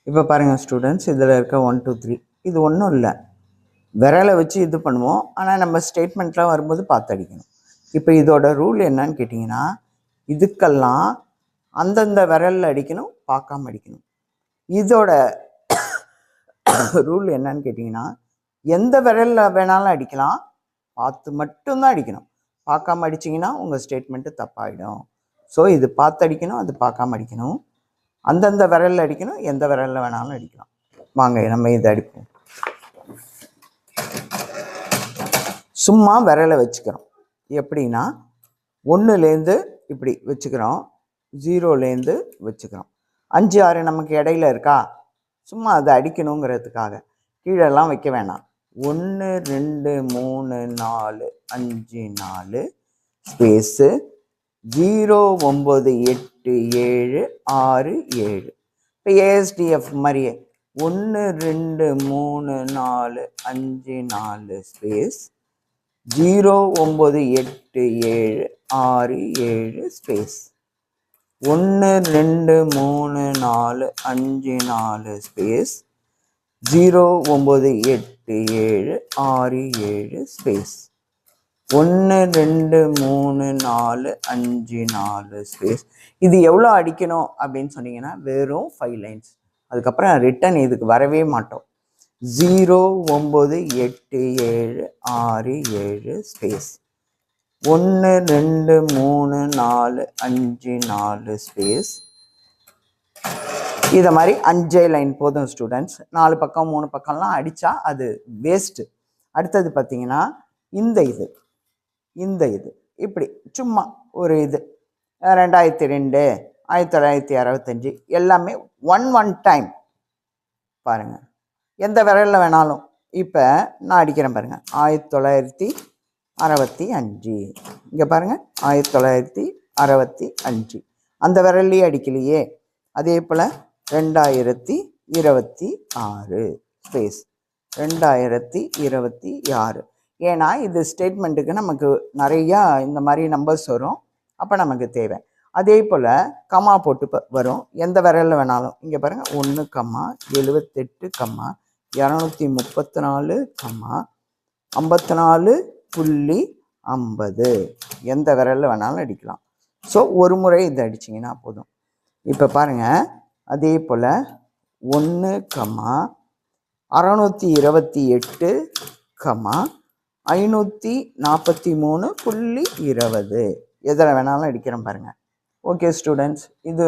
இப்போ பாருங்கள் ஸ்டூடெண்ட்ஸ், இதில் இருக்க 1 2 3 இது ஒன்றும் இல்லை, விரலை வச்சு இது பண்ணுவோம். ஆனால் நம்ம ஸ்டேட்மெண்ட்லாம் வரும்போது பார்த்து அடிக்கணும். இப்போ இதோட ரூல் என்னன்னு கேட்டிங்கன்னா, இதுக்கெல்லாம் அந்தந்த விரலில் அடிக்கணும், பார்க்காம அடிக்கணும். இதோட ரூல் என்னன்னு கேட்டிங்கன்னா, எந்த விரலில் வேணாலும் அடிக்கலாம், பார்த்து மட்டும்தான் அடிக்கணும். பார்க்காம அடிச்சிங்கன்னா உங்கள் ஸ்டேட்மெண்ட்டு தப்பாயிடும். ஸோ இது பார்த்து அடிக்கணும், அது பார்க்காம அடிக்கணும். அந்தந்த விரலில் அடிக்கணும், எந்த விரலில் வேணாலும் அடிக்கலாம். வாங்க நம்ம இதை அடிப்போம். சும்மா விரலை வச்சுக்கிறோம். எப்படின்னா 1லேருந்து இப்படி வச்சுக்கிறோம், 0லேருந்து வச்சுக்கிறோம். 5 6 நமக்கு இடையில இருக்கா, சும்மா அதை அடிக்கணுங்கிறதுக்காக கீழெல்லாம் வைக்க வேணாம். 1 2 3 4 5 4 ஸ்பேஸு 0 9 8 7 6 7. இப்போ ஏஎஸ்டிஎஃப் மாதிரியே 1 2 3 4 5 4 space 0 9 8 7 6 7 space 1 2 3 4 5 4 space 0 9 8 7 6 7 space 1 2 3 4 5 4 space. இது எவ்வளோ அடிக்கணும் அப்படின்னு சொன்னீங்கன்னா வெறும் 5 லைன்ஸ். அதுக்கப்புறம் ரிட்டன் இதுக்கு வரவே மாட்டோம். 0 9 8 7 6 7 ஸ்பேஸ் 1 2 3 4 5 4 ஸ்பேஸ். இதை மாதிரி 5 லைன் போதும் ஸ்டூடெண்ட்ஸ். 4 பக்கம் 3 பக்கம்லாம் அடித்தா அது வேஸ்ட்டு. அடுத்தது பார்த்தீங்கன்னா இந்த இது இப்படி சும்மா ஒரு இது 2002 1965 எல்லாமே ஒன் டைம் பாருங்கள், எந்த விரலில் வேணாலும். இப்போ நான் அடிக்கிறேன் பாருங்கள், 1965. இங்கே பாருங்கள் 1965 அந்த விரல்லையே அடிக்கலையே. அதே போல் 2026 ஸ்பேஸ் 2026. ஏன்னா இது ஸ்டேட்மெண்ட்டுக்கு நமக்கு நிறையா இந்த மாதிரி நம்பர்ஸ் வரும், அப்போ நமக்கு தேவை. அதே போல் கம்மா போட்டு வரும், எந்த விரலில் வேணாலும். இங்கே பாருங்கள் 1 கம்மா 78 கம்மா 234 கம்மா 54.50 எந்த விரலில் வேணாலும் அடிக்கலாம். ஸோ ஒரு முறை இதை அடிச்சிங்கன்னா போதும். இப்போ பாருங்கள், அதே போல் 1 கம்மா 628 கம்மா 543.20 எதில் வேணாலும் அடிக்கிறேன் பாருங்கள். ஓகே ஸ்டூடெண்ட்ஸ், இது